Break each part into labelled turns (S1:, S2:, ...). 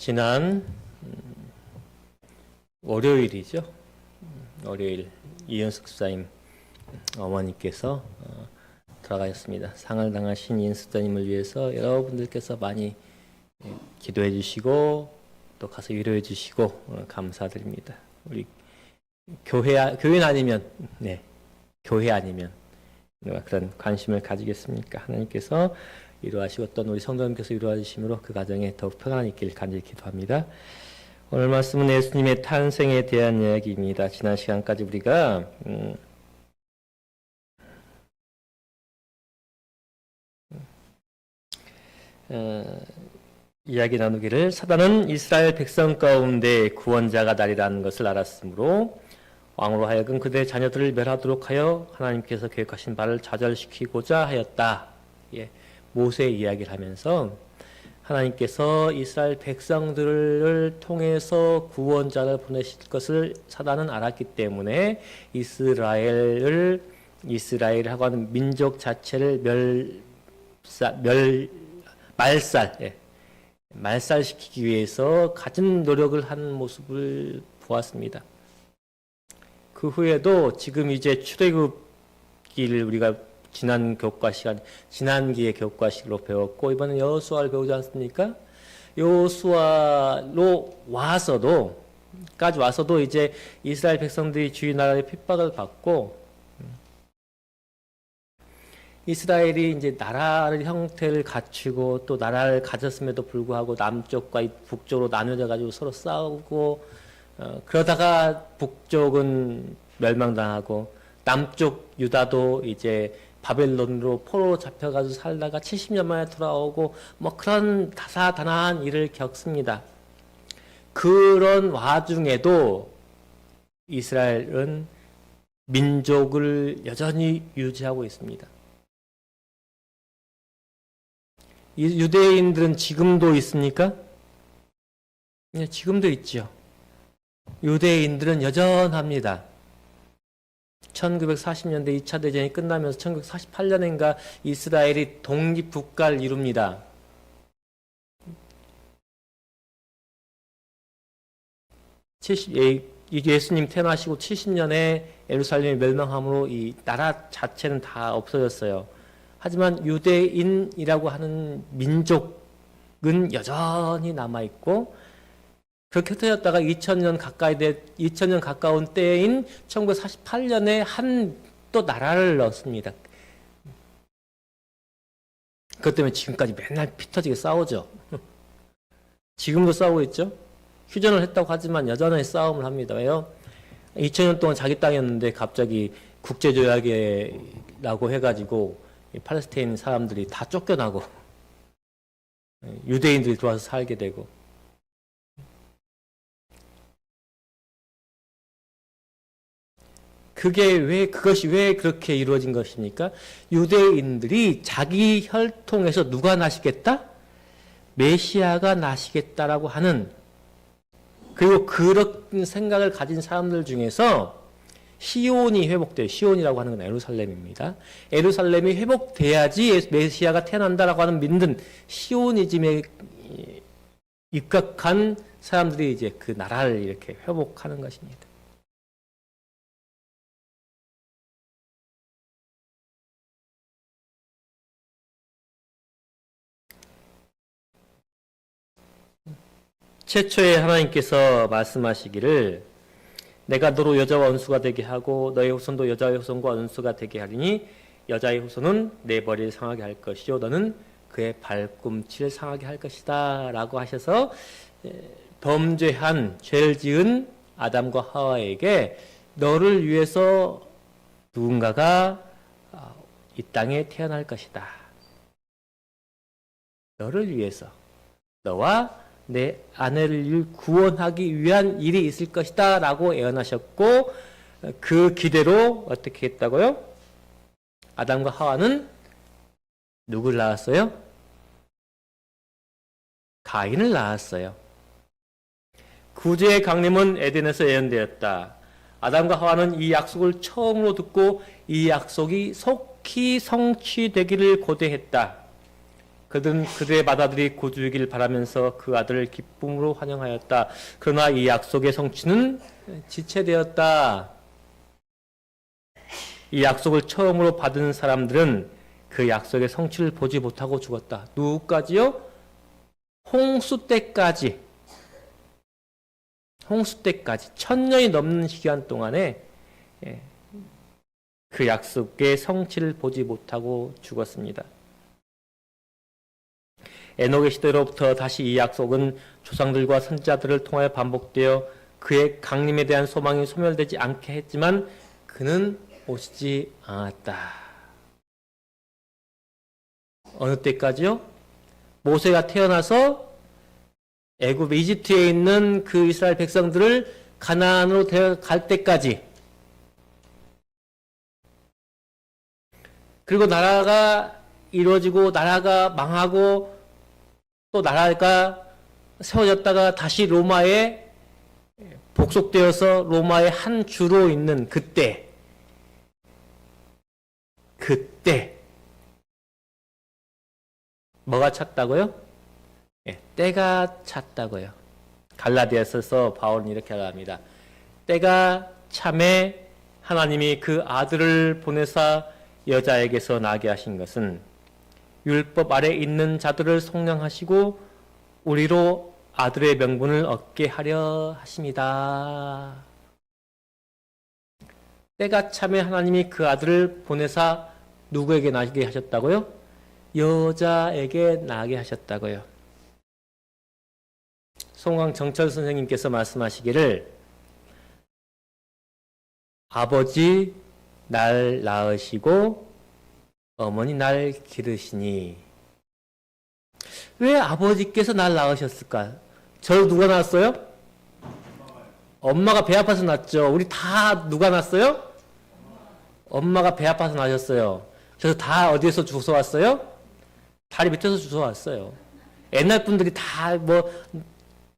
S1: 지난 월요일이죠. 월요일 이은숙 집사님 어머니께서 돌아가셨습니다. 상을 당하신 이은숙 집사님을 위해서 여러분들께서 많이 기도해 주시고 또 가서 위로해 주시고 감사드립니다. 우리 교회 아니면 교회 아니면 누가 그런 관심을 가지겠습니까? 하나님께서 위로하시고 또 우리 성도님께서 위로하심으로 그 가정에 더욱 평안이 있길 간절히 기도합니다. 오늘 말씀은 예수님의 탄생에 대한 이야기입니다. 지난 시간까지 우리가 이야기 나누기를 사단은 이스라엘 백성 가운데 구원자가 나리라는 것을 알았으므로 왕으로 하여금 그들의 자녀들을 멸하도록 하여 하나님께서 계획하신 바를 좌절시키고자 하였다. 모세의 이야기를 하면서 하나님께서 이스라엘 백성들을 통해서 구원자를 보내실 것을 사단은 알았기 때문에 이스라엘하고 하는 민족 자체를 말살시키기 위해서 가진 노력을 한 모습을 보았습니다. 그 후에도 지금 이제 출애굽기를 우리가 지난기의 교과식으로 배웠고, 이번엔 여호수아를 배우지 않습니까? 여호수아로 와서도 이제 이스라엘 백성들이 주위 나라의 핍박을 받고, 이스라엘이 이제 나라의 형태를 갖추고 또 나라를 가졌음에도 불구하고 남쪽과 북쪽으로 나뉘어져 가지고 서로 싸우고, 그러다가 북쪽은 멸망당하고 남쪽 유다도 이제 바벨론으로 포로로 잡혀가지고 살다가 70년 만에 돌아오고 그런 다사다난한 일을 겪습니다. 그런 와중에도 이스라엘은 민족을 여전히 유지하고 있습니다. 유대인들은 지금도 있습니까? 네, 지금도 있죠. 유대인들은 여전합니다. 1940년대 2차 대전이 끝나면서 1948년인가 이스라엘이 독립국가를 이룹니다. 예수님 태어나시고 70년에 예루살렘이 멸망함으로 이 나라 자체는 다 없어졌어요. 하지만 유대인이라고 하는 민족은 여전히 남아있고, 그렇게 흩어졌다가 2000년 가까운 때인 1948년에 또 나라를 넣었습니다. 그것 때문에 지금까지 맨날 피 터지게 싸우죠. 지금도 싸우고 있죠. 휴전을 했다고 하지만 여전히 싸움을 합니다. 왜요? 2000년 동안 자기 땅이었는데 갑자기 국제조약이라고 해가지고 팔레스타인 사람들이 다 쫓겨나고 유대인들이 들어와서 살게 되고, 그것이 왜 그렇게 이루어진 것입니까? 유대인들이 자기 혈통에서 누가 나시겠다? 메시아가 나시겠다라고 하는, 그리고 그런 생각을 가진 사람들 중에서 시온이 회복돼요. 시온이라고 하는 건 에루살렘입니다. 에루살렘이 회복돼야지 메시아가 태어난다라고 하는 믿는 시오니즘에 입각한 사람들이 이제 그 나라를 이렇게 회복하는 것입니다. 최초에 하나님께서 말씀하시기를 내가 너로 여자와 원수가 되게 하고 너의 후손도 여자의 후손과 원수가 되게 하리니 여자의 후손은 내 머리를 상하게 할 것이요 너는 그의 발꿈치를 상하게 할 것이다 라고 하셔서 범죄한 죄를 지은 아담과 하와에게 너를 위해서 누군가가 이 땅에 태어날 것이다. 너를 위해서, 너와 내 아내를 구원하기 위한 일이 있을 것이다 라고 예언하셨고, 그 기대로 어떻게 했다고요? 아담과 하와는 누굴 낳았어요? 가인을 낳았어요. 구주의 강림은 에덴에서 예언되었다. 아담과 하와는 이 약속을 처음으로 듣고 이 약속이 속히 성취되기를 고대했다. 그들의 맏아들이 구주이길 바라면서 그 아들을 기쁨으로 환영하였다. 그러나 이 약속의 성취는 지체되었다. 이 약속을 처음으로 받은 사람들은 그 약속의 성취를 보지 못하고 죽었다. 누구까지요? 홍수 때까지 1000년이 넘는 시간 동안에 그 약속의 성취를 보지 못하고 죽었습니다. 에녹의 시대로부터 다시 이 약속은 조상들과 선지자들을 통하여 반복되어 그의 강림에 대한 소망이 소멸되지 않게 했지만 그는 오시지 않았다. 어느 때까지요? 모세가 태어나서 애굽 이집트에 있는 그 이스라엘 백성들을 가나안으로 데려갈 때까지, 그리고 나라가 이루어지고 나라가 망하고 또 나라가 세워졌다가 다시 로마에 복속되어서 로마의 한 주로 있는 그때 뭐가 찼다고요? 때가 찼다고요. 갈라디아서에서 바울은 이렇게 말합니다. 때가 참에 하나님이 그 아들을 보내사 여자에게서 나게 하신 것은 율법 아래 있는 자들을 속량하시고 우리로 아들의 명분을 얻게 하려 하십니다. 때가 참에 하나님이 그 아들을 보내사 누구에게 나게 하셨다고요? 여자에게 나게 하셨다고요. 송광정철 선생님께서 말씀하시기를 아버지 날 낳으시고 어머니 날 기르시니. 왜 아버지께서 날 낳으셨을까? 저를 누가 낳았어요? 엄마가 배 아파서 낳았죠. 우리 다 누가 낳았어요? 엄마가 배 아파서 낳으셨어요. 그래서 다 어디에서 주워왔어요? 다리 밑에서 주워왔어요. 옛날 분들이 다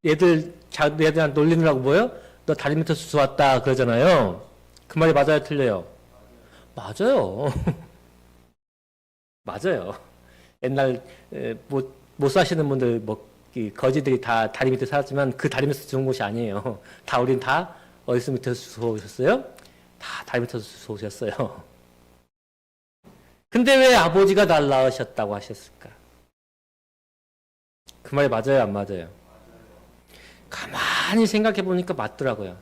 S1: 애들한테 놀리느라고 뭐요? 너 다리 밑에서 주워왔다 그러잖아요. 그 말이 맞아요, 틀려요? 맞아요. 맞아요. 옛날 못 사시는 분들 거지들이 다 다리 밑에 살았지만 그 다리 밑에서 주운 곳이 아니에요. 우린 다 어디서 밑에서 주워 오셨어요? 다 다리 밑에서 주워 오셨어요. 근데 왜 아버지가 날 낳으셨다고 하셨을까? 그 말이 맞아요, 안 맞아요? 가만히 생각해 보니까 맞더라고요.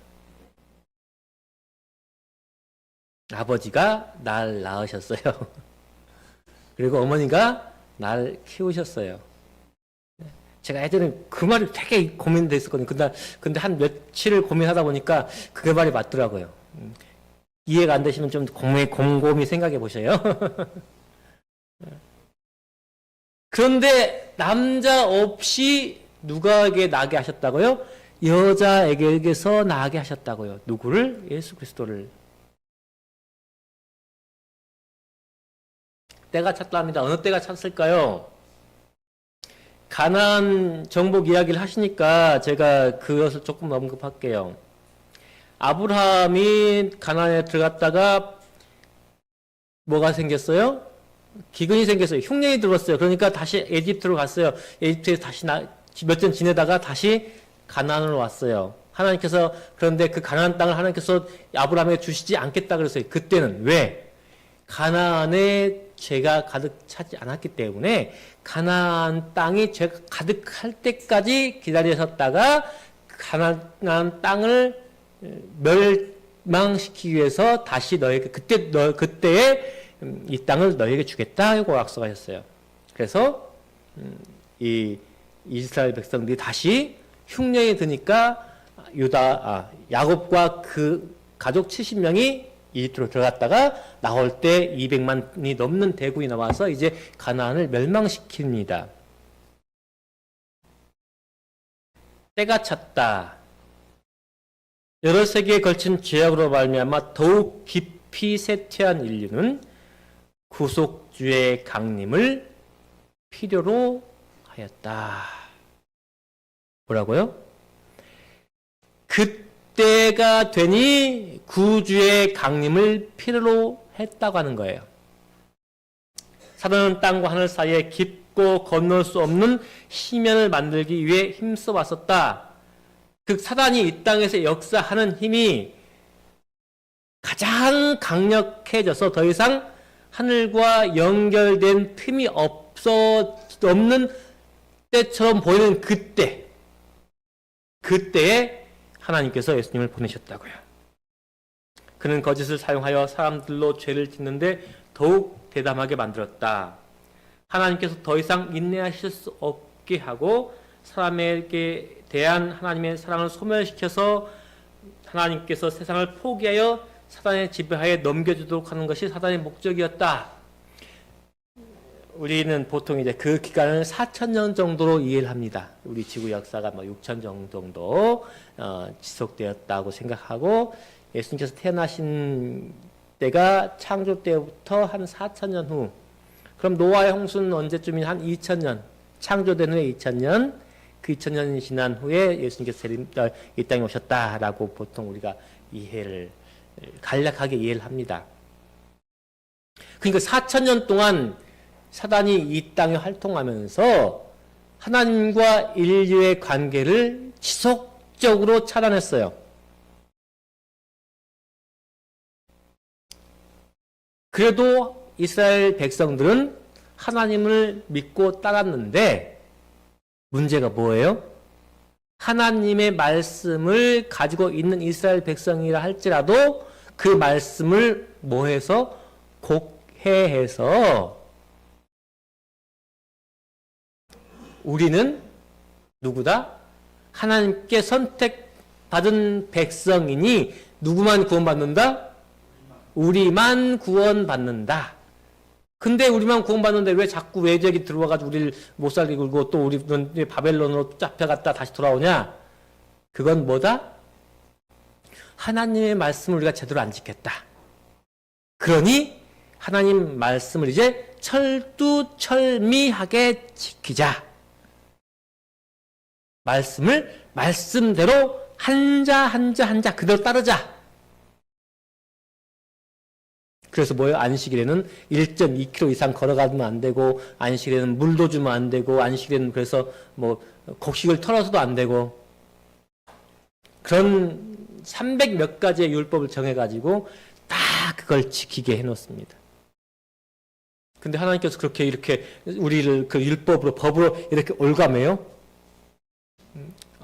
S1: 아버지가 날 낳으셨어요. 그리고 어머니가 날 키우셨어요. 제가 예전에 그 말이 되게 고민됐었거든요. 근데 한 며칠을 고민하다 보니까 그 말이 맞더라고요. 이해가 안 되시면 좀 곰곰이 생각해 보셔요. 그런데 남자 없이 누가에게 나게 하셨다고요? 여자에게서 나게 하셨다고요. 누구를? 예수 그리스도를. 때가 찼답니다. 어느 때가 찼을까요? 가나안 정복 이야기를 하시니까 제가 그것을 조금 언급할게요. 아브라함이 가나안에 들어갔다가 뭐가 생겼어요? 기근이 생겼어요. 흉년이 들어왔어요. 그러니까 다시 에집트로 갔어요. 에집트에서 다시 몇 년 지내다가 다시 가나안으로 왔어요. 하나님께서 그런데 그 가나안 땅을 하나님께서 아브라함에게 주시지 않겠다 그랬어요. 그때는 왜? 가나안에 죄가 가득 차지 않았기 때문에 가나안 땅이 죄가 가득할 때까지 기다리셨다가 가나안 땅을 멸망시키기 위해서 다시 너에게 그때에 이 땅을 너에게 주겠다고 약속하셨어요. 그래서 이 이스라엘 백성들이 다시 흉년이 드니까 야곱과 그 가족 70명이 이집트로 들어갔다가 나올 때 200만이 넘는 대군이 나와서 이제 가나안을 멸망시킵니다. 때가 찼다. 여러 세기에 걸친 죄악으로 말미암아 더욱 깊이 쇠퇴한 인류는 구속주의 강림을 필요로 하였다. 뭐라고요? 그때가 되니 구주의 강림을 필요로 했다고 하는 거예요. 사단은 땅과 하늘 사이에 깊이 딛고 건널 수 없는 시면을 만들기 위해 힘써 왔었다. 즉 사단이 이 땅에서 역사하는 힘이 가장 강력해져서 더 이상 하늘과 연결된 틈이 없는 때처럼 보이는 그때에 하나님께서 예수님을 보내셨다고요. 그는 거짓을 사용하여 사람들로 죄를 짓는데 더욱 대담하게 만들었다. 하나님께서 더 이상 인내하실 수 없게 하고 사람에게 대한 하나님의 사랑을 소멸시켜서 하나님께서 세상을 포기하여 사단의 지배하에 넘겨주도록 하는 것이 사단의 목적이었다. 우리는 보통 이제 그 기간을 4,000년 정도로 이해를 합니다. 우리 지구 역사가 6,000년 정도 지속되었다고 생각하고 예수님께서 태어나신 때가 창조 때부터 한 4,000년 후. 그럼 노아의 홍수는 언제쯤이냐? 한 2,000년. 창조된 후에 2,000년. 그 2,000년이 지난 후에 예수님께서 이 땅에 오셨다라고 보통 우리가 간략하게 이해를 합니다. 그러니까 4,000년 동안 사단이 이 땅에 활동하면서 하나님과 인류의 관계를 지속적으로 차단했어요. 그래도 이스라엘 백성들은 하나님을 믿고 따랐는데 문제가 뭐예요? 하나님의 말씀을 가지고 있는 이스라엘 백성이라 할지라도 그 말씀을 뭐해서 곡해해서 우리는 누구다? 하나님께 선택받은 백성이니 누구만 구원받는다? 우리만 구원받는다. 근데 우리만 구원받는데 왜 자꾸 외적이 들어와가지고 우리를 못 살게 굴고 또 우리는 바벨론으로 잡혀갔다 다시 돌아오냐? 그건 뭐다? 하나님의 말씀을 우리가 제대로 안 지켰다. 그러니 하나님 말씀을 이제 철두철미하게 지키자. 말씀을 말씀대로 한자 그대로 따르자. 그래서 뭐예요? 안식일에는 1.2km 이상 걸어가면 안 되고, 안식일에는 물도 주면 안 되고, 안식일에는 그래서 곡식을 털어서도 안 되고, 그런 300 몇 가지의 율법을 정해가지고 다 그걸 지키게 해놓습니다. 근데 하나님께서 이렇게 우리를 그 율법으로, 법으로 이렇게 올가매요?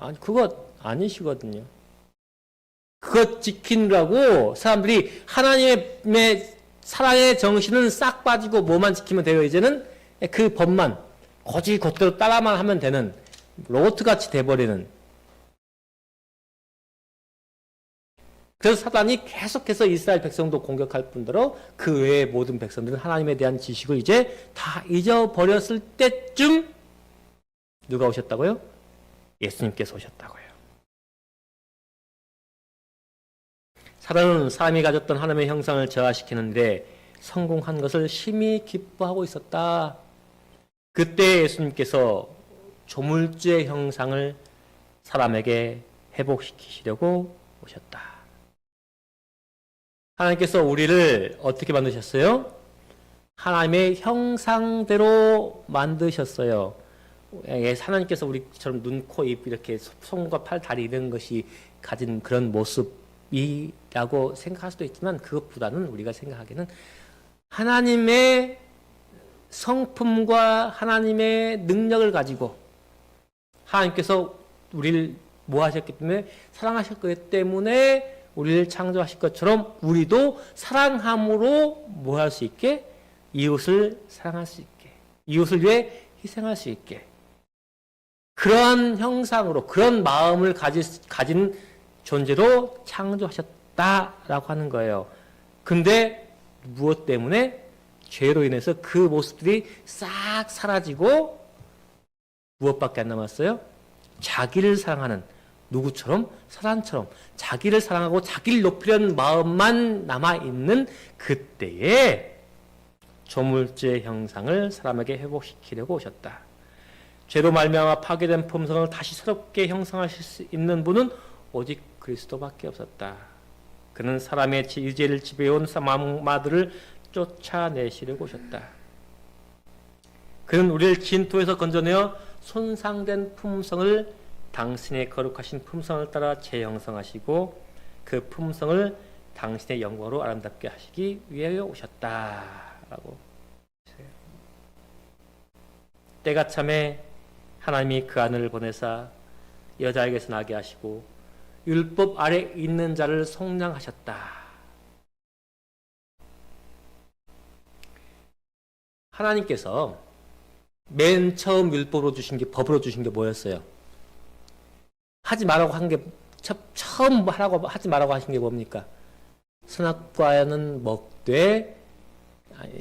S1: 아니, 그거 아니시거든요. 그것 지키느라고 사람들이 하나님의 사랑의 정신은 싹 빠지고 뭐만 지키면 돼요. 이제는 그 법만 거지 그대로 따라만 하면 되는 로봇같이 돼버리는. 그래서 사단이 계속해서 이스라엘 백성도 공격할 뿐더러 그 외의 모든 백성들은 하나님에 대한 지식을 이제 다 잊어버렸을 때쯤 누가 오셨다고요? 예수님께서 오셨다고요. 사단은 사람이 가졌던 하나님의 형상을 저하시키는데 성공한 것을 심히 기뻐하고 있었다. 그때 예수님께서 조물주의 형상을 사람에게 회복시키시려고 오셨다. 하나님께서 우리를 어떻게 만드셨어요? 하나님의 형상대로 만드셨어요. 하나님께서 우리처럼 눈, 코, 입 이렇게 손과 팔, 다리 이런 것이 가진 그런 모습이라고 생각할 수도 있지만 그것보다는 우리가 생각하기에는 하나님의 성품과 하나님의 능력을 가지고 하나님께서 우리를 뭐 하셨기 때문에 사랑하셨기 때문에 우리를 창조하실 것처럼 우리도 사랑함으로 뭐 할 수 있게? 이웃을 사랑할 수 있게, 이웃을 위해 희생할 수 있게, 그러한 형상으로 그런 마음을 가진 존재로 창조하셨다라고 하는 거예요. 근데 무엇 때문에? 죄로 인해서 그 모습들이 싹 사라지고 무엇밖에 안 남았어요? 자기를 사랑하는, 누구처럼? 사단처럼 자기를 사랑하고 자기를 높이려는 마음만 남아있는 그때에 조물주의 형상을 사람에게 회복시키려고 오셨다. 죄로 말미암아 파괴된 품성을 다시 새롭게 형성하실 수 있는 분은 오직 그리스도밖에 없었다. 그는 사람의 유죄를 지배해온 마들을 쫓아내시려고 오셨다. 그는 우리를 진토에서 건져내어 손상된 품성을 당신의 거룩하신 품성을 따라 재형성하시고 그 품성을 당신의 영광으로 아름답게 하시기 위하여 오셨다라고. 때가 참에 하나님이 그 아들을 보내사 여자에게서 나게 하시고 율법 아래 있는 자를 속량하셨다. 하나님께서 맨 처음 율법으로 주신 게, 법으로 주신 게 뭐였어요? 하지 말라고 한 게, 처음 하지 말라고 하신 게 뭡니까? 선악과는 먹되,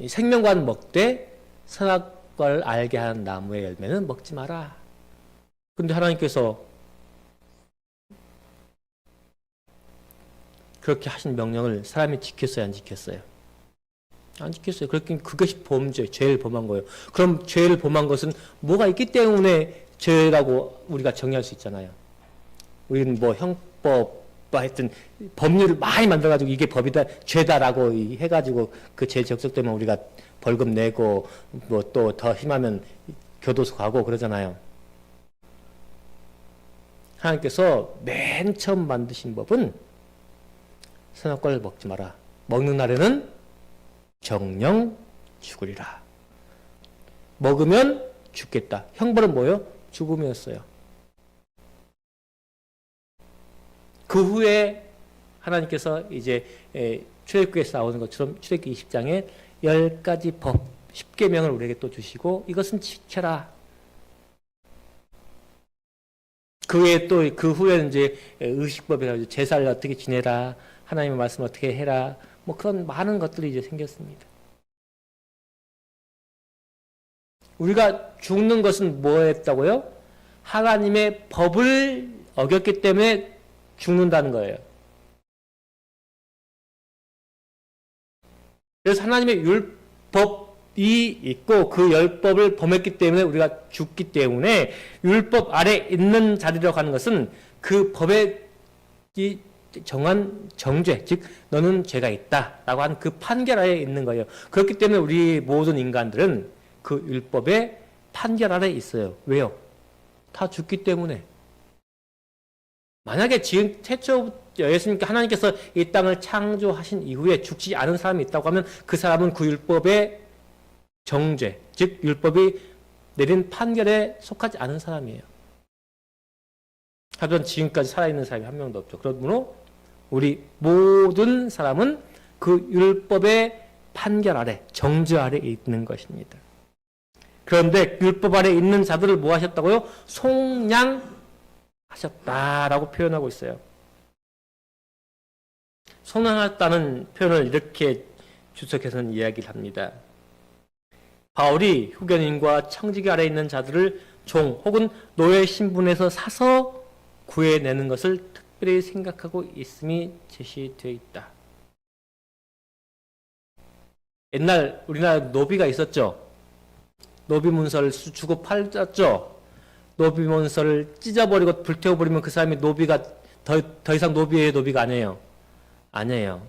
S1: 생명과는 먹되 선악과를 알게 하는 나무의 열매는 먹지 마라. 근데 하나님께서 그렇게 하신 명령을 사람이 지켰어요, 안 지켰어요? 안 지켰어요. 그렇게 그것이 범죄, 죄를 범한 거예요. 그럼 죄를 범한 것은 뭐가 있기 때문에 죄라고 우리가 정의할 수 있잖아요. 우리는 뭐 형법, 하여튼 법률을 많이 만들어가지고 이게 법이다, 죄다라고 해가지고 그 죄 적석되면 우리가 벌금 내고 뭐 또 더 심하면 교도소 가고 그러잖아요. 하나님께서 맨 처음 만드신 법은 선악과를 먹지 마라. 먹는 날에는 정령 죽으리라. 먹으면 죽겠다. 형벌은 뭐예요? 죽음이었어요. 그 후에 하나님께서 이제 출애굽기에서 나오는 것처럼 출애굽기 20장에 10가지 법, 10계명을 우리에게 또 주시고 이것은 지켜라. 그 외에 또 그 후에는 이제 의식법이라고 제사를 어떻게 지내라, 하나님의 말씀을 어떻게 해라, 뭐 그런 많은 것들이 이제 생겼습니다. 우리가 죽는 것은 뭐였다고요? 하나님의 법을 어겼기 때문에 죽는다는 거예요. 그래서 하나님의 율법이 있고 그 율법을 범했기 때문에 우리가 죽기 때문에 율법 아래 있는 자리라고 하는 것은 그 법에 정한 정죄, 즉 너는 죄가 있다라고 하는 그 판결 아래 있는 거예요. 그렇기 때문에 우리 모든 인간들은 그 율법의 판결 아래 있어요. 왜요? 다 죽기 때문에. 만약에 지금 최초부터 예수님께 하나님께서 이 땅을 창조하신 이후에 죽지 않은 사람이 있다고 하면 그 사람은 그 율법의 정죄, 즉 율법이 내린 판결에 속하지 않은 사람이에요. 하지만 지금까지 살아있는 사람이 한 명도 없죠. 그러므로 우리 모든 사람은 그 율법의 판결 아래, 정죄 아래 있는 것입니다. 그런데 율법 아래 있는 자들을 뭐 하셨다고요? 속량하셨다라고 표현하고 있어요. 속량하셨다는 표현을 이렇게 주석해서는 이야기를 합니다. 바울이 후견인과 청지기 아래 있는 자들을 종 혹은 노예 신분에서 사서 구해내는 것을 특별히 생각하고 있음이 제시되어 있다. 옛날 우리나라 노비가 있었죠. 노비 문서를 주고 팔았죠. 노비 문서를 찢어버리고 불태워버리면 그 사람이 노비가 더 이상 노비의 노비가 아니에요. 아니에요.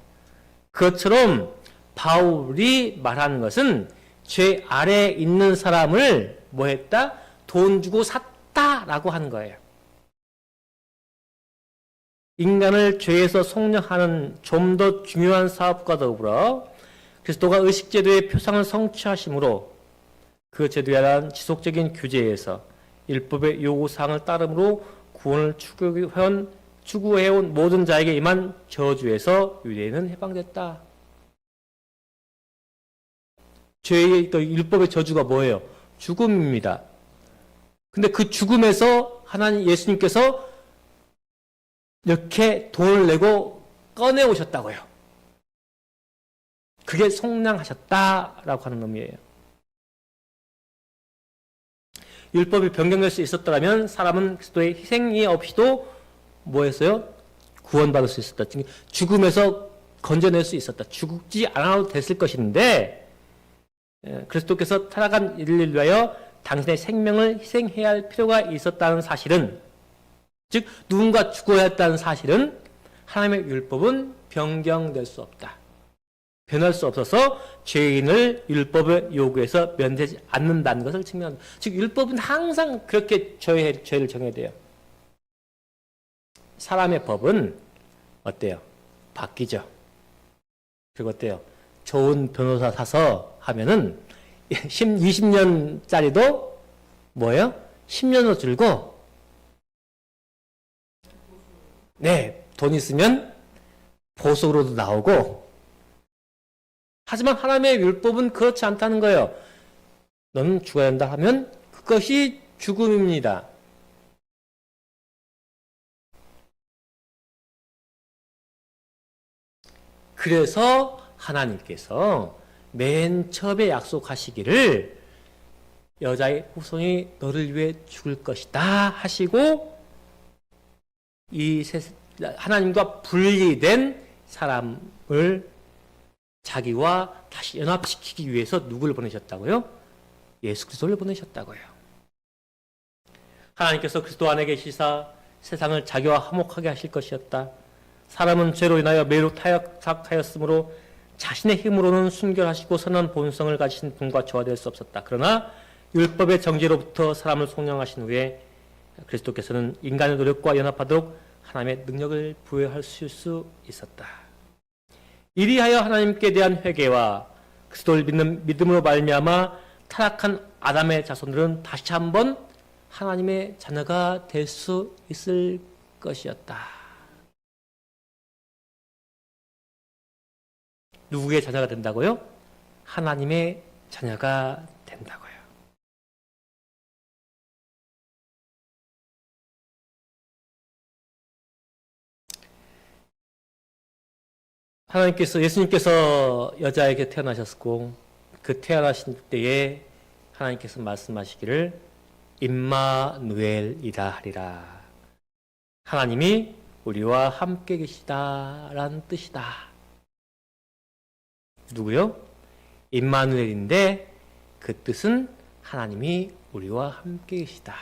S1: 그것처럼 바울이 말하는 것은 죄 아래에 있는 사람을 뭐 했다? 돈 주고 샀다라고 하는 거예요. 인간을 죄에서 속량하는 좀 더 중요한 사업과 더불어 그리스도가 의식제도의 표상을 성취하심으로 그 제도에 대한 지속적인 규제에서 율법의 요구사항을 따름으로 구원을 추구해온 모든 자에게 임한 저주에서 유대인은 해방됐다. 죄의 또 율법의 저주가 뭐예요? 죽음입니다. 근데 그 죽음에서 하나님 예수님께서 이렇게 돈을 내고 꺼내오셨다고요. 그게 속량하셨다라고 하는 의미예요. 율법이 변경될 수 있었더라면 사람은 그리스도의 희생이 없이도 뭐 했어요? 구원받을 수 있었다. 죽음에서 건져낼 수 있었다. 죽지 않아도 됐을 것인데 그리스도께서 타락한 이를 위하여 당신의 생명을 희생해야 할 필요가 있었다는 사실은, 즉 누군가 죽어야 했다는 사실은 하나님의 율법은 변경될 수 없다. 변할 수 없어서 죄인을 율법의 요구에서 면제하지 않는다는 것을 증명합니다. 즉 율법은 항상 그렇게 죄를 정해야 돼요. 사람의 법은 어때요? 바뀌죠. 그리고 어때요? 좋은 변호사 사서 하면은 20년짜리도 뭐예요? 10년으로 줄고, 네, 돈 있으면 보석으로도 나오고. 하지만 하나님의 율법은 그렇지 않다는 거예요. 너는 죽어야 한다 하면 그것이 죽음입니다. 그래서 하나님께서 맨 처음에 약속하시기를 여자의 후손이 너를 위해 죽을 것이다 하시고, 하나님과 분리된 사람을 자기와 다시 연합시키기 위해서 누구를 보내셨다고요? 예수 그리스도를 보내셨다고요. 하나님께서 그리스도 안에 계시사 세상을 자기와 화목하게 하실 것이었다. 사람은 죄로 인하여 매우 타락하였으므로 자신의 힘으로는 순결하시고 선한 본성을 가지신 분과 저와 될 수 없었다. 그러나 율법의 정죄로부터 사람을 속량하신 후에 그리스도께서는 인간의 노력과 연합하도록 하나님의 능력을 부여하실 수 있었다. 이리하여 하나님께 대한 회개와 그리스도를 믿는 믿음으로 말미암아 타락한 아담의 자손들은 다시 한번 하나님의 자녀가 될 수 있을 것이었다. 누구의 자녀가 된다고요? 하나님의 자녀가 된다고요. 예수님께서 여자에게 태어나셨고, 그 태어나신 때에 하나님께서 말씀하시기를 임마누엘이라 하리라. 하나님이 우리와 함께 계시다라는 뜻이다. 누구요? 임마누엘인데 그 뜻은 하나님이 우리와 함께 계시다.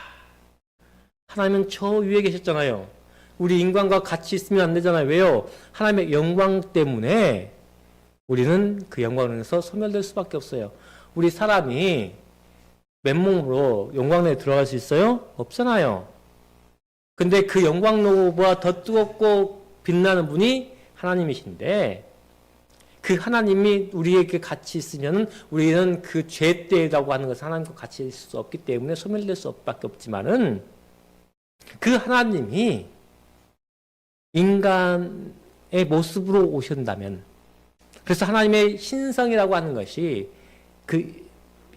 S1: 하나님은 저 위에 계셨잖아요. 우리 인간과 같이 있으면 안 되잖아요. 왜요? 하나님의 영광 때문에 우리는 그 영광에서 소멸될 수밖에 없어요. 우리 사람이 맨몸으로 영광 내에 들어갈 수 있어요? 없잖아요. 근데 그 영광로보다 더 뜨겁고 빛나는 분이 하나님이신데, 그 하나님이 우리에게 같이 있으면 우리는 그 죄때라고 하는 것은 하나님과 같이 있을 수 없기 때문에 소멸될 수밖에 없지만은, 그 하나님이 인간의 모습으로 오신다면, 그래서 하나님의 신성이라고 하는 것이 그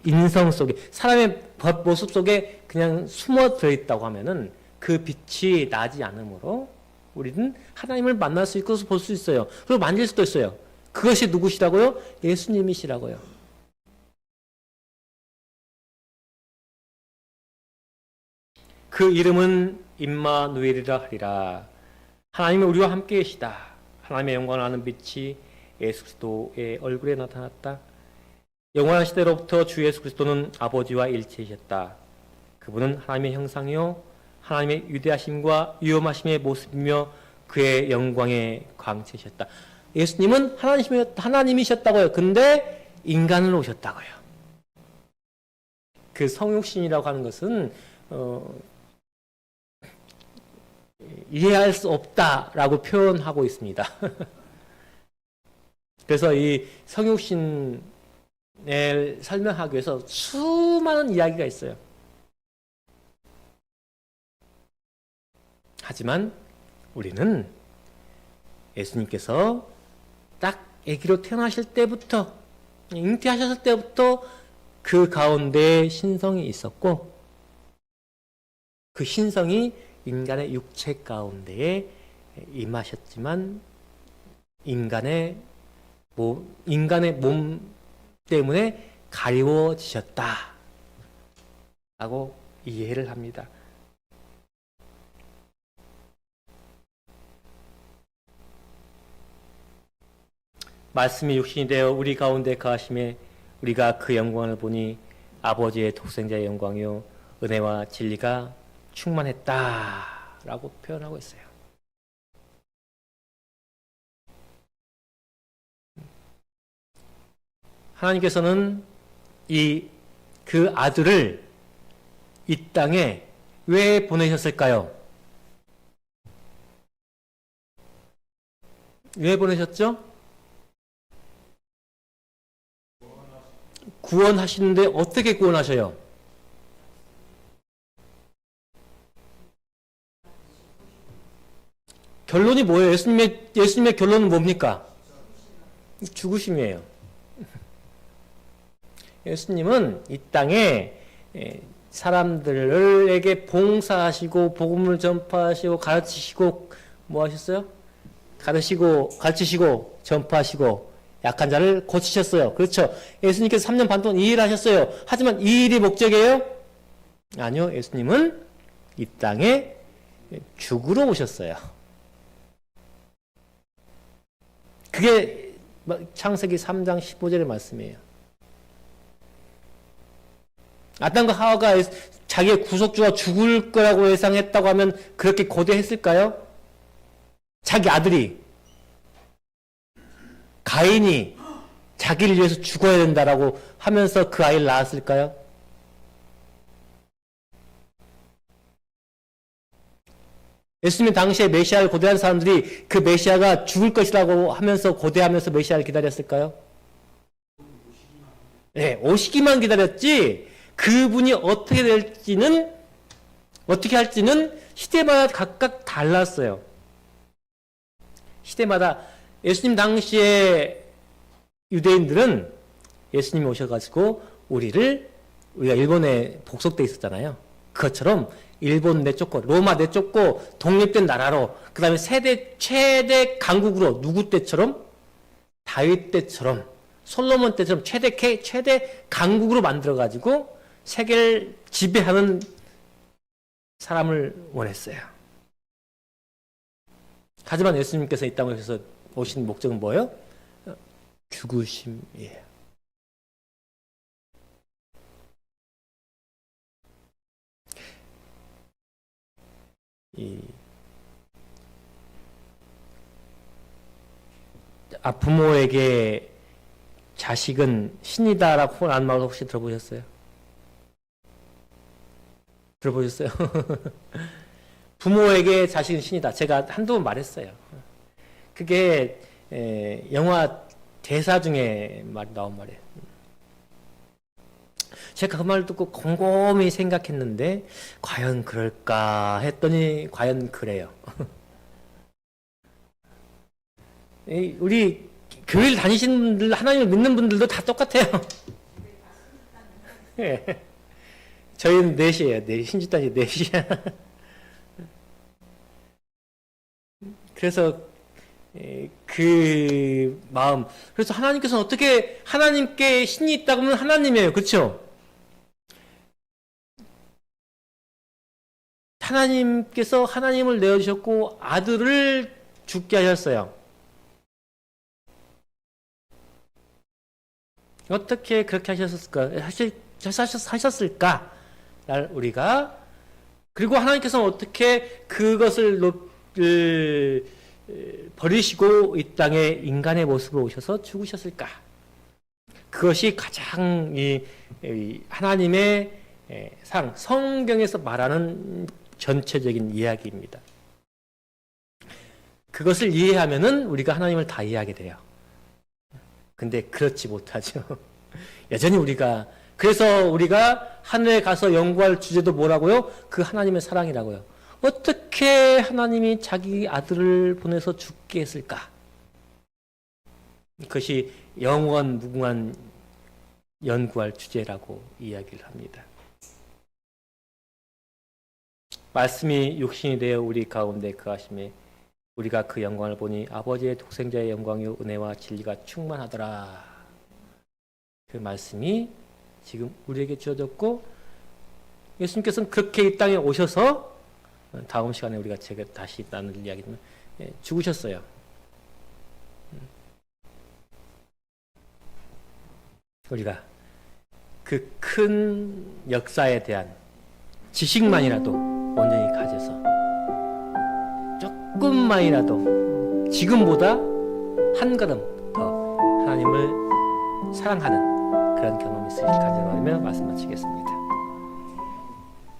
S1: 인성 속에, 사람의 모습 속에 그냥 숨어 들어있다고 하면은 그 빛이 나지 않으므로 우리는 하나님을 만날 수 있고 볼 수 있어요. 그리고 만질 수도 있어요. 그것이 누구시라고요? 예수님이시라고요. 그 이름은 임마누엘이라 하리라. 하나님은 우리와 함께 계시다. 하나님의 영광을 아는 빛이 예수 그리스도의 얼굴에 나타났다. 영원한 시대로부터 주 예수 그리스도는 아버지와 일체이셨다. 그분은 하나님의 형상이요 하나님의 위대하심과 위엄하심의 모습이며 그의 영광의 광채이셨다. 예수님은 하나님이셨다고요. 근데 인간으로 오셨다고요. 그 성육신이라고 하는 것은 이해할 수 없다라고 표현하고 있습니다. 그래서 이 성육신을 설명하기 위해서 수많은 이야기가 있어요. 하지만 우리는 예수님께서 딱 아기로 태어나실 때부터, 잉태하셨을 때부터 그 가운데 신성이 있었고, 그 신성이 인간의 육체 가운데에 임하셨지만 인간의 몸 때문에 가리워지셨다 라고 이해를 합니다. 말씀이 육신이 되어 우리 가운데 거하심에 우리가 그 영광을 보니 아버지의 독생자의 영광이요 은혜와 진리가 충만했다 라고 표현하고 있어요. 하나님께서는 그 아들을 이 땅에 왜 보내셨을까요? 왜 보내셨죠? 구원하시는데 어떻게 구원하셔요? 결론이 뭐예요? 예수님의 결론은 뭡니까? 죽으심이에요. 예수님은 이 땅에 사람들에게 봉사하시고 복음을 전파하시고 가르치시고 뭐 하셨어요? 가르치시고 전파하시고 약한 자를 고치셨어요. 그렇죠. 예수님께서 3년 반 동안 이 일을 하셨어요. 하지만 이 일이 목적이에요? 아니요. 예수님은 이 땅에 죽으러 오셨어요. 그게 창세기 3장 15절의 말씀이에요. 아담과 하와가 자기의 구속주가 죽을 거라고 예상했다고 하면 그렇게 고대했을까요? 자기 아들이 가인이 자기를 위해서 죽어야 된다라고 하면서 그 아이를 낳았을까요? 예수님 당시에 메시아를 고대한 사람들이 그 메시아가 죽을 것이라고 하면서 고대하면서 메시아를 기다렸을까요? 네, 오시기만 기다렸지 그분이 어떻게 할지는 시대마다 각각 달랐어요. 시대마다 예수님 당시에 유대인들은 예수님이 오셔가지고 우리가 일본에 복속돼 있었잖아요. 그것처럼 일본 내쫓고 로마 내쫓고 독립된 나라로 그 다음에 최대 강국으로 누구 때처럼 다윗 때처럼 솔로몬 때처럼 최대 강국으로 만들어가지고 세계를 지배하는 사람을 원했어요. 하지만 예수님께서 이 땅에 오신 목적은 뭐예요? 죽으심이에요. 부모에게 자식은 신이다라고 하는 말 혹시 들어보셨어요? 부모에게 자식은 신이다. 제가 한두 번 말했어요. 그게 영화 대사 중에 나온 말이에요. 제가 그 말을 듣고 곰곰이 생각했는데 과연 그럴까 했더니 과연 그래요. 우리 교회를 다니시는 분들, 하나님을 믿는 분들도 다 똑같아요. 네. 저희는 넷이에요. 신주단이 넷이야. 그래서 그 마음. 그래서 하나님께서는 어떻게 하나님께 신이 있다고 하면 하나님이에요. 그렇죠? 하나님께서 하나님을 내어주셨고 아들을 죽게 하셨어요. 어떻게 그렇게 하셨을까? 우리가 그리고 하나님께서는 어떻게 그것을 버리시고 이 땅에 인간의 모습으로 오셔서 죽으셨을까? 그것이 가장 하나님의 성경에서 말하는 전체적인 이야기입니다. 그것을 이해하면은 우리가 하나님을 다 이해하게 돼요. 근데 그렇지 못하죠. 여전히 그래서 우리가 하늘에 가서 연구할 주제도 뭐라고요? 그 하나님의 사랑이라고요. 어떻게 하나님이 자기 아들을 보내서 죽게 했을까? 그것이 영원 무궁한 연구할 주제라고 이야기를 합니다. 말씀이 육신이 되어 우리 가운데 거하심에 우리가 그 영광을 보니 아버지의 독생자의 영광이요 은혜와 진리가 충만하더라. 그 말씀이 지금 우리에게 주어졌고 예수님께서는 그렇게 이 땅에 오셔서 다음 시간에 우리가 제가 다시 나눌 이야기는 죽으셨어요. 우리가 그 큰 역사에 대한 지식만이라도 온전히 가져서 조금만이라도 지금보다 한 걸음 더 하나님을 사랑하는 그런 경험이 있으실 간절하며 말씀 마치겠습니다.